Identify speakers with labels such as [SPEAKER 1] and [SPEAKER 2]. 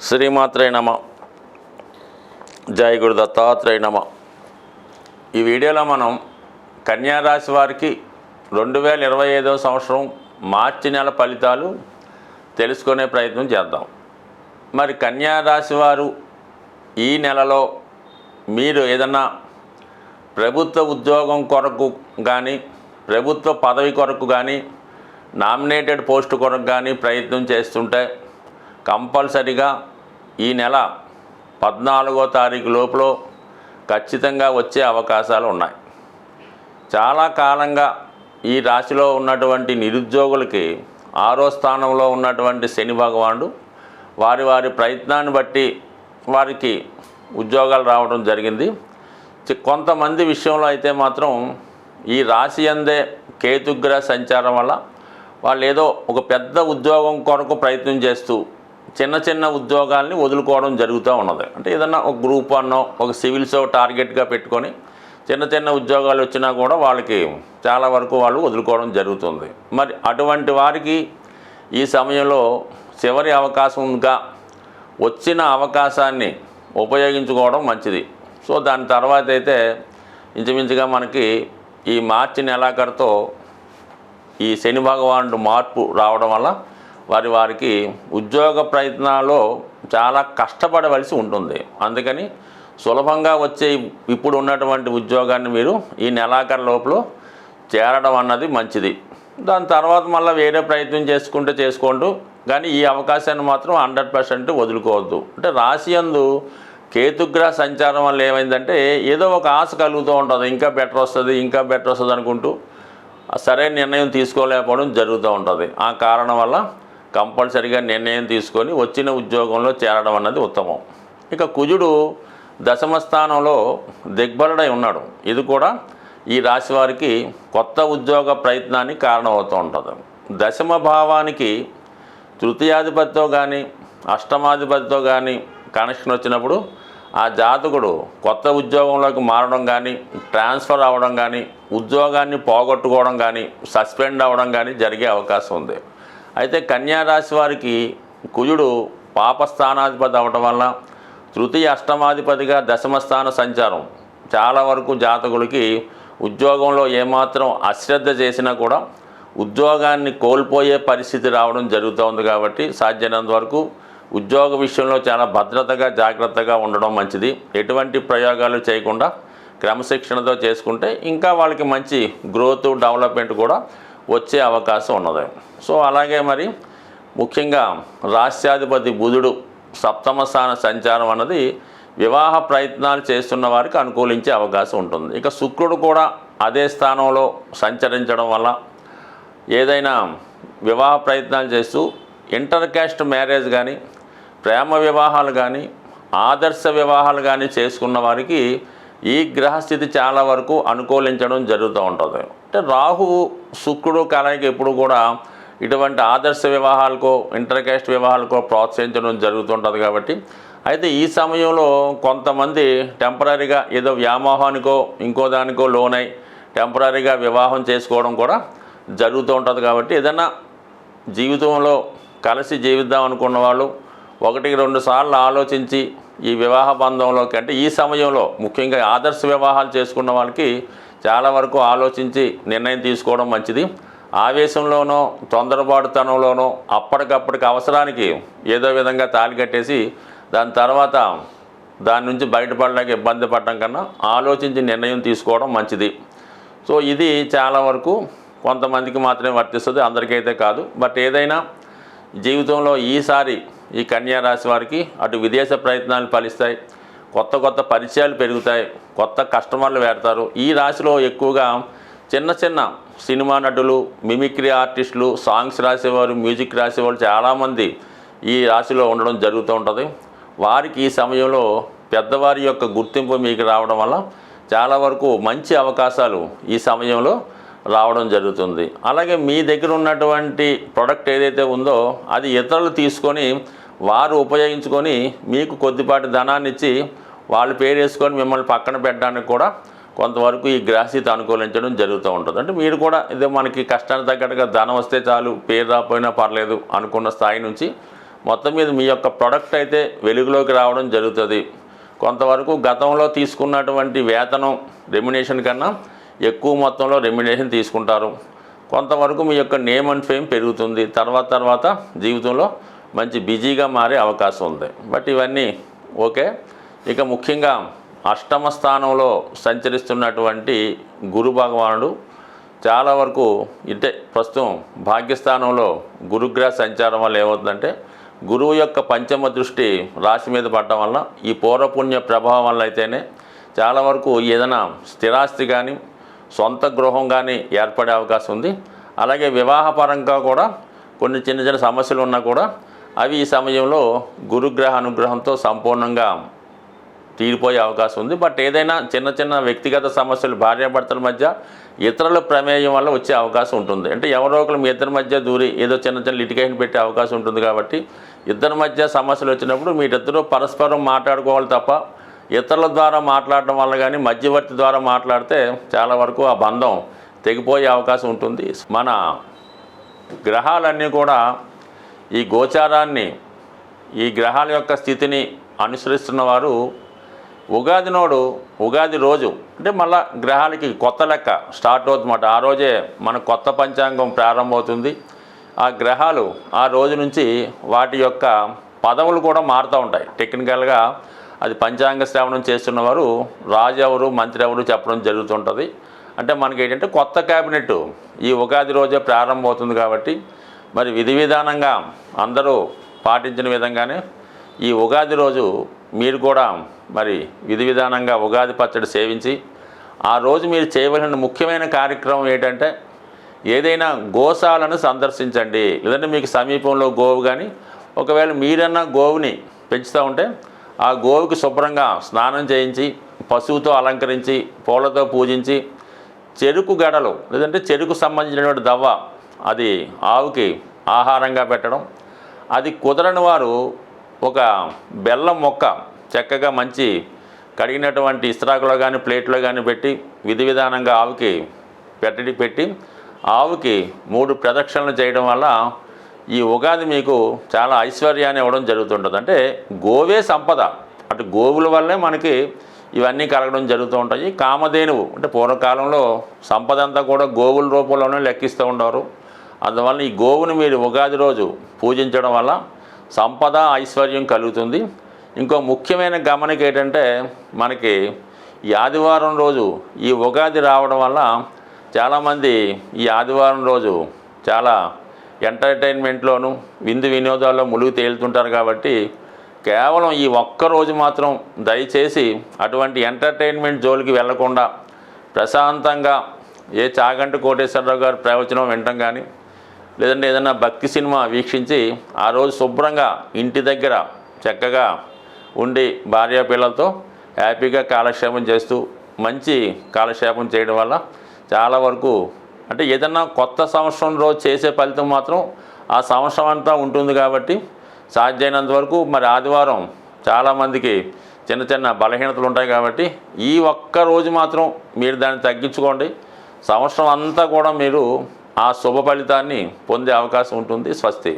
[SPEAKER 1] శ్రీమాత్రే నమ. జై గురు దత్తాత్రేయ నమ. ఈ వీడియోలో మనం కన్యారాశి వారికి 2025వ సంవత్సరం మార్చి నెల ఫలితాలు తెలుసుకునే ప్రయత్నం చేద్దాం. మరి కన్యారాశి వారు ఈ నెలలో మీరు ఏదన్నా ప్రభుత్వ ఉద్యోగం కొరకు కానీ, ప్రభుత్వ పదవి కొరకు కానీ, నామినేటెడ్ పోస్ట్ కొరకు కానీ ప్రయత్నం చేస్తుంటే కంపల్సరిగా ఈ నెల 14వ తారీఖు లోపల ఖచ్చితంగా వచ్చే అవకాశాలు ఉన్నాయి. చాలా కాలంగా ఈ రాశిలో ఉన్నటువంటి నిరుద్యోగులకి 6వ స్థానంలో ఉన్నటువంటి శని భగవానుడు వారి ప్రయత్నాన్ని బట్టి వారికి ఉద్యోగాలు రావడం జరిగింది. కొంతమంది విషయంలో అయితే మాత్రం ఈ రాశి అందే కేతుగ్రహ సంచారం వల్ల వాళ్ళు ఏదో ఒక పెద్ద ఉద్యోగం కొరకు ప్రయత్నం చేస్తూ చిన్న ఉద్యోగాల్ని వదులుకోవడం జరుగుతూ ఉన్నది. అంటే ఏదన్నా ఒక గ్రూప్ అన్నో ఒక సివిల్సో టార్గెట్గా పెట్టుకొని చిన్న ఉద్యోగాలు వచ్చినా కూడా వాళ్ళకి చాలా వరకు వాళ్ళు వదులుకోవడం జరుగుతుంది. మరి అటువంటి వారికి ఈ సమయంలో చివరి అవకాశంగా వచ్చిన అవకాశాన్ని ఉపయోగించుకోవడం మంచిది. సో దాని తర్వాత అయితే ఇంచుమించుగా మనకి ఈ మార్చి నెలాఖరుతో ఈ శని భగవానుడు మార్పు రావడం వల్ల వారికి ఉద్యోగ ప్రయత్నాల్లో చాలా కష్టపడవలసి ఉంటుంది. అందుకని సులభంగా వచ్చే ఇప్పుడు ఉన్నటువంటి ఉద్యోగాన్ని మీరు ఈ నెలాఖరు లోపల చేరడం అన్నది మంచిది. దాని తర్వాత మళ్ళీ వేరే ప్రయత్నం చేసుకోండు, కానీ ఈ అవకాశాన్ని మాత్రం 100% వదులుకోవద్దు. అంటే రాశి యందు కేతుగ్రహ సంచారం వల్ల ఏమైందంటే ఏదో ఒక ఆశ కలుగుతూ ఉంటుంది, ఇంకా బెటర్ వస్తుంది అనుకుంటూ సరైన నిర్ణయం తీసుకోలేకపోవడం జరుగుతూ ఉంటుంది. ఆ కారణం వల్ల కంపల్సరిగా నిర్ణయం తీసుకొని వచ్చిన ఉద్యోగంలో చేరడం అన్నది ఉత్తమం. ఇక కుజుడు దశమ స్థానంలో దిగ్బలుడై ఉన్నాడు. ఇది కూడా ఈ రాశి వారికి కొత్త ఉద్యోగ ప్రయత్నానికి కారణమవుతూ ఉంటుంది. దశమ భావానికి తృతీయాధిపతితో కానీ అష్టమాధిపతితో కానీ కనెక్షన్ వచ్చినప్పుడు ఆ జాతకుడు కొత్త ఉద్యోగంలోకి మారడం కానీ, ట్రాన్స్ఫర్ అవ్వడం కానీ, ఉద్యోగాన్ని పోగొట్టుకోవడం కానీ, సస్పెండ్ అవ్వడం కానీ జరిగే అవకాశం ఉంది. అయితే కన్యారాశి వారికి కుజుడు పాపస్థానాధిపతి అవ్వడం వల్ల తృతీయ అష్టమాధిపతిగా దశమస్థాన సంచారం చాలా వరకు జాతకులకి ఉద్యోగంలో ఏమాత్రం అశ్రద్ధ చేసినా కూడా ఉద్యోగాన్ని కోల్పోయే పరిస్థితి రావడం జరుగుతుంది. కాబట్టి సాధ్యమైనంత వరకు ఉద్యోగ విషయంలో చాలా భద్రతగా జాగ్రత్తగా ఉండడం మంచిది. ఎటువంటి ప్రయోగాలు చేయకుండా క్రమశిక్షణతో చేసుకుంటే ఇంకా వాళ్ళకి మంచి గ్రోత్ డెవలప్మెంట్ కూడా వచ్చే అవకాశం ఉన్నది. సో అలాగే మరి ముఖ్యంగా రాష్ట్రాధిపతి బుధుడు సప్తమ స్థాన సంచారం అన్నది వివాహ ప్రయత్నాలు చేస్తున్న వారికి అనుకూలించే అవకాశం ఉంటుంది. ఇక శుక్రుడు కూడా అదే స్థానంలో సంచరించడం వల్ల ఏదైనా వివాహ ప్రయత్నాలు చేస్తూ ఇంటర్ క్యాస్ట్ మ్యారేజ్ కానీ, ప్రేమ వివాహాలు కానీ, ఆదర్శ వివాహాలు కానీ చేసుకున్న వారికి ఈ గ్రహస్థితి చాలా వరకు అనుకూలించడం జరుగుతూ ఉంటుంది. అంటే రాహువు శుక్రుడు కలయిక ఎప్పుడు కూడా ఇటువంటి ఆదర్శ వివాహాలకో ఇంటర్ క్యాస్ట్ వివాహాలకో ప్రోత్సహించడం జరుగుతుంటుంది. కాబట్టి అయితే ఈ సమయంలో కొంతమంది టెంపరీగా ఏదో వ్యామోహానికో ఇంకో దానికో లోనై టెంపరీగా వివాహం చేసుకోవడం కూడా జరుగుతూ ఉంటుంది. కాబట్టి ఏదైనా జీవితంలో కలిసి జీవిద్దాం అనుకున్న వాళ్ళు 1-2 సార్లు ఆలోచించి ఈ వివాహ బంధంలోకి, అంటే ఈ సమయంలో ముఖ్యంగా ఆదర్శ వివాహాలు చేసుకున్న వాళ్ళకి చాలా వరకు ఆలోచించి నిర్ణయం తీసుకోవడం మంచిది. ఆవేశంలోనో తొందరపాటుతనంలోనో అప్పటికప్పటికి అవసరానికి ఏదో విధంగా తాళి కట్టేసి దాని తర్వాత దాని నుంచి బయటపడలేక ఇబ్బంది పడడం కన్నా ఆలోచించి నిర్ణయం తీసుకోవడం మంచిది. సో ఇది చాలా వరకు కొంతమందికి మాత్రమే వర్తిస్తుంది, అందరికైతే కాదు. బట్ ఏదైనా జీవితంలో ఈసారి ఈ కన్యా రాశి వారికి అటు విదేశ ప్రయత్నాలు ఫలిస్తాయి, కొత్త పరిచయాలు పెరుగుతాయి, కొత్త కస్టమర్లు వేడతారు. ఈ రాశిలో ఎక్కువగా చిన్న సినిమా నటులు, మిమిక్రీ ఆర్టిస్టులు, సాంగ్స్ రాసేవారు, మ్యూజిక్ రాసేవాళ్ళు చాలామంది ఈ రాశిలో ఉండడం జరుగుతూ ఉంటుంది. వారికి ఈ సమయంలో పెద్దవారి యొక్క గుర్తింపు మీకు రావడం వల్ల చాలా వరకు మంచి అవకాశాలు ఈ సమయంలో రావడం జరుగుతుంది. అలాగే మీ దగ్గర ఉన్నటువంటి ప్రోడక్ట్ ఏదైతే ఉందో అది ఇతరులు తీసుకొని వారు ఉపయోగించుకొని మీకు కొద్దిపాటి ధనాన్ని ఇచ్చి వాళ్ళు పేరు వేసుకొని మిమ్మల్ని పక్కన పెట్టడానికి కూడా కొంతవరకు ఈ గ్రహస్థితి అనుకూలించడం జరుగుతూ ఉంటుంది. అంటే మీరు కూడా ఇదే మనకి కష్టానికి తగ్గట్టుగా ధనం వస్తే చాలు, పేరు రాకపోయినా పర్లేదు అనుకున్న స్థాయి నుంచి మొత్తం మీద మీ యొక్క ప్రొడక్ట్ అయితే వెలుగులోకి రావడం జరుగుతుంది. కొంతవరకు గతంలో తీసుకున్నటువంటి వేతనం రెమ్యునేషన్ కన్నా ఎక్కువ మొత్తంలో రెమ్యునేషన్ తీసుకుంటారు. కొంతవరకు మీ యొక్క నేమ్ అండ్ ఫేమ్ పెరుగుతుంది. తర్వాత జీవితంలో మంచి బిజీగా మారే అవకాశం ఉంది. బట్ ఇవన్నీ ఓకే. ఇక ముఖ్యంగా అష్టమ స్థానంలో సంచరిస్తున్నటువంటి గురు భగవానుడు చాలా వరకు ఇటే ప్రస్తుతం భాగ్యస్థానంలో గురుగ్రహ సంచారం వల్ల ఏమవుతుందంటే గురువు యొక్క పంచమ దృష్టి రాశి మీద పడటం వల్ల ఈ పూర్వపుణ్య ప్రభావం వల్ల అయితేనే చాలా వరకు ఏదైనా స్థిరాస్తి కానీ సొంత గృహం కానీ ఏర్పడే అవకాశం ఉంది. అలాగే వివాహపరంగా కూడా కొన్ని చిన్న సమస్యలు ఉన్నా కూడా అవి ఈ సమయంలో గురుగ్రహ అనుగ్రహంతో సంపూర్ణంగా తీరిపోయే అవకాశం ఉంది. బట్ ఏదైనా చిన్న వ్యక్తిగత సమస్యలు భార్యాభర్తల మధ్య ఇతరుల ప్రమేయం వల్ల వచ్చే అవకాశం ఉంటుంది. అంటే ఎవరో ఒకరు మీ ఇద్దరి మధ్య దూరి ఏదో చిన్న లిటిగేషన్ పెట్టే అవకాశం ఉంటుంది. కాబట్టి ఇద్దరి మధ్య సమస్యలు వచ్చినప్పుడు మీరిద్దరూ పరస్పరం మాట్లాడుకోవాలి తప్ప ఇతరుల ద్వారా మాట్లాడటం వల్ల కానీ మధ్యవర్తి ద్వారా మాట్లాడితే చాలా వరకు ఆ బంధం తెగిపోయే అవకాశం ఉంటుంది. మన గ్రహాలన్నీ కూడా ఈ గోచారాన్ని ఈ గ్రహాల యొక్క స్థితిని అనుసరిస్తున్న వారు ఉగాది రోజు అంటే మళ్ళా గ్రహాలకి కొత్త లెక్క స్టార్ట్ అవుతుందన్నమాట. ఆ రోజే మన కొత్త పంచాంగం ప్రారంభమవుతుంది. ఆ గ్రహాలు ఆ రోజు నుంచి వాటి యొక్క పదవులు కూడా మారుతూ ఉంటాయి. టెక్నికల్గా అది పంచాంగ శ్రవణం చేస్తున్నవారు రాజు ఎవరు మంత్రి ఎవరు చెప్పడం జరుగుతుంటుంది. అంటే మనకి ఏంటంటే కొత్త క్యాబినెట్ ఈ ఉగాది రోజే ప్రారంభమవుతుంది. కాబట్టి మరి విధి విధానంగా అందరూ పాటించిన విధంగానే ఈ ఉగాది రోజు మీరు కూడా మరి విధి విధానంగా ఉగాది పచ్చడి సేవించి ఆ రోజు మీరు చేయవలసిన ముఖ్యమైన కార్యక్రమం ఏంటంటే ఏదైనా గోశాలను సందర్శించండి. లేదంటే మీకు సమీపంలో గోవు కానీ ఒకవేళ మీరన్నా గోవుని పెంచుతూ ఉంటే ఆ గోవుకి శుభ్రంగా స్నానం చేయించి పశువుతో అలంకరించి పూలతో పూజించి చెరుకు గడలు లేదంటే చెరుకు సంబంధించినటువంటి దవ్వ అది ఆవుకి ఆహారంగా పెట్టడం. అది కుదరని వారు ఒక బెల్లం మొక్క చక్కగా మంచి కడిగినటువంటి ఇస్త్రాకులో కానీ ప్లేట్లో కానీ పెట్టి విధి విధానంగా ఆవుకి పెట్టి ఆవుకి 3 ప్రదక్షిణలు చేయడం వల్ల ఈ ఉగాది మీకు చాలా ఐశ్వర్యాన్ని ఇవ్వడం జరుగుతుంటుంది. అంటే గోవే సంపద. అటు గోవుల వల్లే మనకి ఇవన్నీ కలగడం జరుగుతూ ఉంటాయి. కామధేనువు అంటే పూర్వకాలంలో సంపద అంతా కూడా గోవుల రూపంలోనే లెక్కిస్తూ ఉండేవారు. అందువల్ల ఈ గోవుని మీరు ఉగాది రోజు పూజించడం వల్ల సంపద ఐశ్వర్యం కలుగుతుంది. ఇంకో ముఖ్యమైన గమనిక ఏంటంటే మనకి ఈ ఆదివారం రోజు ఈ ఉగాది రావడం వల్ల చాలామంది ఈ ఆదివారం రోజు చాలా ఎంటర్టైన్మెంట్లోను విందు వినోదాల్లో ములుగు తేలుతుంటారు. కాబట్టి కేవలం ఈ ఒక్కరోజు మాత్రం దయచేసి అటువంటి ఎంటర్టైన్మెంట్ జోలికి వెళ్లకుండా ప్రశాంతంగా ఏ చాగంటి కోటేశ్వరరావు గారి ప్రవచనం వినటం కానీ లేదంటే ఏదైనా భక్తి సినిమా వీక్షించి ఆ రోజు శుభ్రంగా ఇంటి దగ్గర చక్కగా ఉండి భార్య పిల్లలతో హ్యాపీగా కాలక్షేపం చేస్తూ మంచి కాలక్షేపం చేయడం వల్ల చాలా వరకు అంటే ఏదన్నా కొత్త సంవత్సరం రోజు చేసే ఫలితం మాత్రం ఆ సంవత్సరం అంతా ఉంటుంది. కాబట్టి సాధ్యమైనంత వరకు మరి ఆదివారం చాలామందికి చిన్న బలహీనతలు ఉంటాయి. కాబట్టి ఈ ఒక్క రోజు మాత్రం మీరు దాన్ని తగ్గించుకోండి. సంవత్సరం అంతా కూడా మీరు ఆ శుభ ఫలితాన్ని పొందే అవకాశం ఉంటుంది. స్వస్తి.